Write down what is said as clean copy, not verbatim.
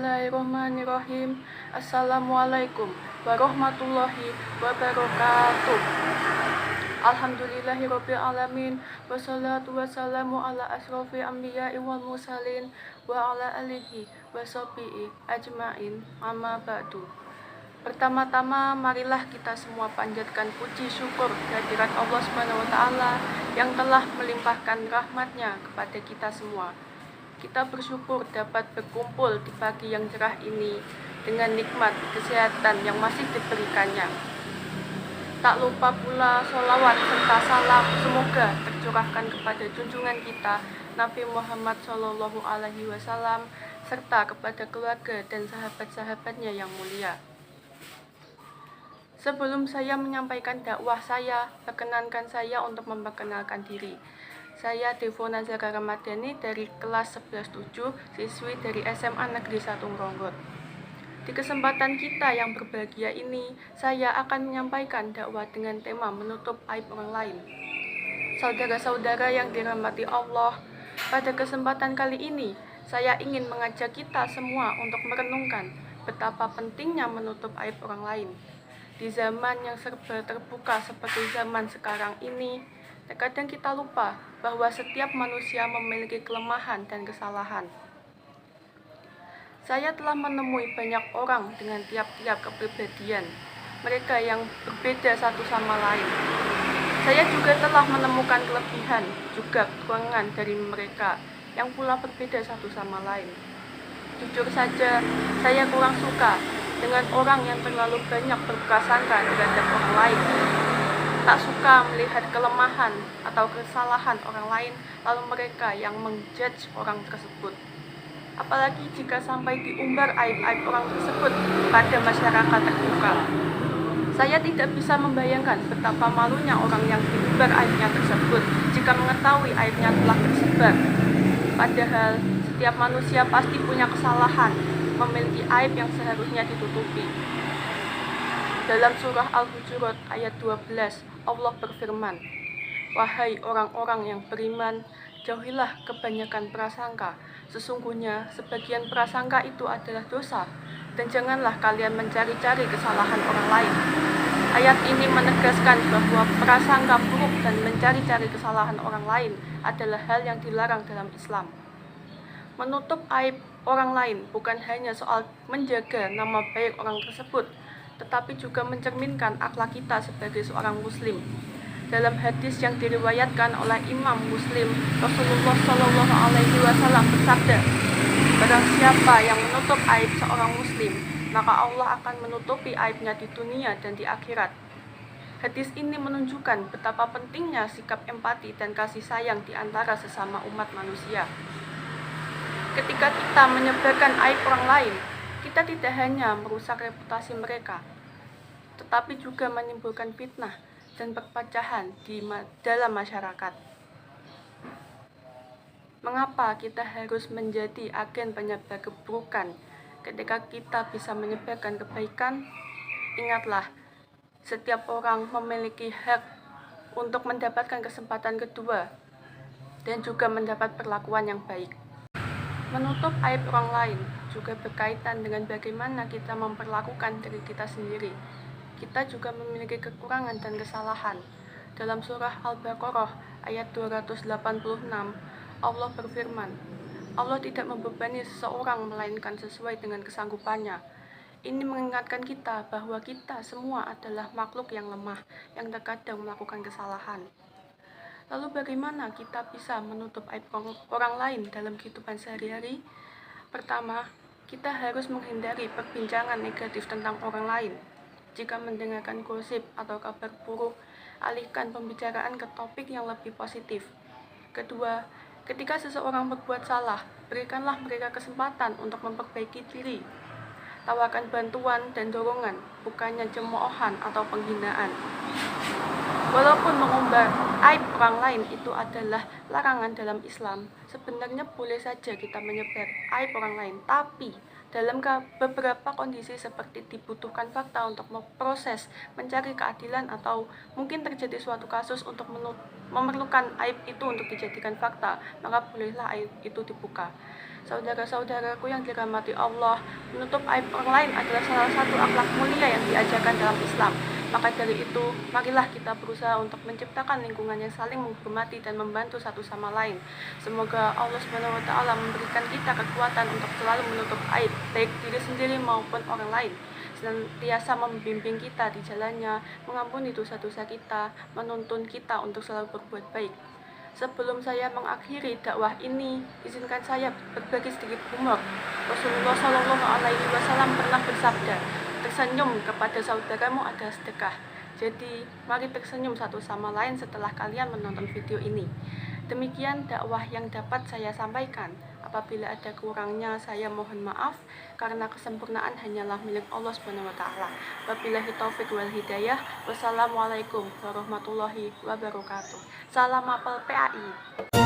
Bismillahirrahmanirrahim. Assalamualaikum warahmatullahi wabarakatuh. Alhamdulillahirabbil alamin. Wassalatu wassalamu ala asrofil anbiya'i wal mursalin wa ala alihi washabihi ajmain. Amma ba'du. Pertama-tama marilah kita semua panjatkan puji syukur kehadirat Allah SWT yang telah melimpahkan rahmat-Nya kepada kita semua. Kita bersyukur dapat berkumpul di pagi yang cerah ini dengan nikmat kesehatan yang masih diberikannya. Tak lupa pula sholawat serta salam semoga tercurahkan kepada junjungan kita Nabi Muhammad SAW serta kepada keluarga dan sahabat-sahabatnya yang mulia. Sebelum saya menyampaikan dakwah saya, perkenankan saya untuk memperkenalkan diri. Saya Devona Zara Ramadhani dari kelas 11-7, siswi dari SMA Negeri 1 Ngronggor. Di kesempatan kita yang berbahagia ini, saya akan menyampaikan dakwah dengan tema menutup aib orang lain. Saudara-saudara yang dirahmati Allah, pada kesempatan kali ini, saya ingin mengajak kita semua untuk merenungkan betapa pentingnya menutup aib orang lain. Di zaman yang serba terbuka seperti zaman sekarang ini, terkadang kita lupa bahwa setiap manusia memiliki kelemahan dan kesalahan. Saya telah menemui banyak orang dengan tiap-tiap kepribadian, mereka yang berbeda satu sama lain. Saya juga telah menemukan kelebihan, juga kekurangan dari mereka yang pula berbeda satu sama lain. Jujur saja, saya kurang suka dengan orang yang terlalu banyak berprasangka terhadap orang lain. Tak suka melihat kelemahan atau kesalahan orang lain, lalu mereka yang menjudge orang tersebut. Apalagi jika sampai diumbar aib-aib orang tersebut pada masyarakat terbuka. Saya tidak bisa membayangkan betapa malunya orang yang diumbar aibnya tersebut jika mengetahui aibnya telah tersebar. Padahal setiap manusia pasti punya kesalahan, memiliki aib yang seharusnya ditutupi. Dalam surah Al-Hujurat ayat 12, Allah berfirman, "Wahai orang-orang yang beriman, jauhilah kebanyakan prasangka. Sesungguhnya sebagian prasangka itu adalah dosa, dan janganlah kalian mencari-cari kesalahan orang lain." Ayat ini menegaskan bahwa prasangka buruk dan mencari-cari kesalahan orang lain adalah hal yang dilarang dalam Islam. Menutup aib orang lain bukan hanya soal menjaga nama baik orang tersebut, tetapi juga mencerminkan akhlak kita sebagai seorang muslim. Dalam hadis yang diriwayatkan oleh Imam Muslim, Rasulullah SAW bersabda, "Barang siapa yang menutup aib seorang muslim, maka Allah akan menutupi aibnya di dunia dan di akhirat." Hadis ini menunjukkan betapa pentingnya sikap empati dan kasih sayang di antara sesama umat manusia. Ketika kita menyebarkan aib orang lain, kita tidak hanya merusak reputasi mereka, tetapi juga menimbulkan fitnah dan perpecahan dalam masyarakat. Mengapa kita harus menjadi agen penyebar keburukan ketika kita bisa menyebarkan kebaikan? Ingatlah, setiap orang memiliki hak untuk mendapatkan kesempatan kedua dan juga mendapat perlakuan yang baik. Menutup aib orang lain juga berkaitan dengan bagaimana kita memperlakukan diri kita sendiri. Kita juga memiliki kekurangan dan kesalahan. Dalam surah Al-Baqarah ayat 286, Allah berfirman, "Allah tidak membebani seseorang melainkan sesuai dengan kesanggupannya." Ini mengingatkan kita bahwa kita semua adalah makhluk yang lemah, yang terkadang melakukan kesalahan. Lalu bagaimana kita bisa menutup aib orang lain dalam kehidupan sehari-hari? Pertama, kita harus menghindari perbincangan negatif tentang orang lain. Jika mendengarkan gosip atau kabar buruk, alihkan pembicaraan ke topik yang lebih positif. Kedua, ketika seseorang berbuat salah, berikanlah mereka kesempatan untuk memperbaiki diri. Tawarkan bantuan dan dorongan, bukannya cemoohan atau penghinaan. Walaupun mengumbar aib orang lain itu adalah larangan dalam Islam, sebenarnya boleh saja kita menyebar aib orang lain, tapi dalam beberapa kondisi seperti dibutuhkan fakta untuk memproses, mencari keadilan, atau mungkin terjadi suatu kasus untuk memerlukan aib itu untuk dijadikan fakta, maka bolehlah aib itu dibuka. Saudara-saudaraku yang dirahmati Allah, menutup aib orang lain adalah salah satu akhlak mulia yang diajarkan dalam Islam. Maka dari itu, marilah kita berusaha untuk menciptakan lingkungan yang saling menghormati dan membantu satu sama lain. Semoga Allah SWT memberikan kita kekuatan untuk selalu menutup aib, baik diri sendiri maupun orang lain. Senantiasa membimbing kita di jalannya, mengampuni dosa-dosa kita, menuntun kita untuk selalu berbuat baik. Sebelum saya mengakhiri dakwah ini, izinkan saya berbagi sedikit humor. Rasulullah SAW pernah bersabda, tersenyum kepada saudaramu adalah sedekah. Jadi, mari tersenyum satu sama lain setelah kalian menonton video ini. Demikian dakwah yang dapat saya sampaikan. Apabila ada kurangnya, saya mohon maaf, karena kesempurnaan hanyalah milik Allah SWT. Wabillahi taufiq wal hidayah. Wassalamualaikum warahmatullahi wabarakatuh. Salam apel PAI.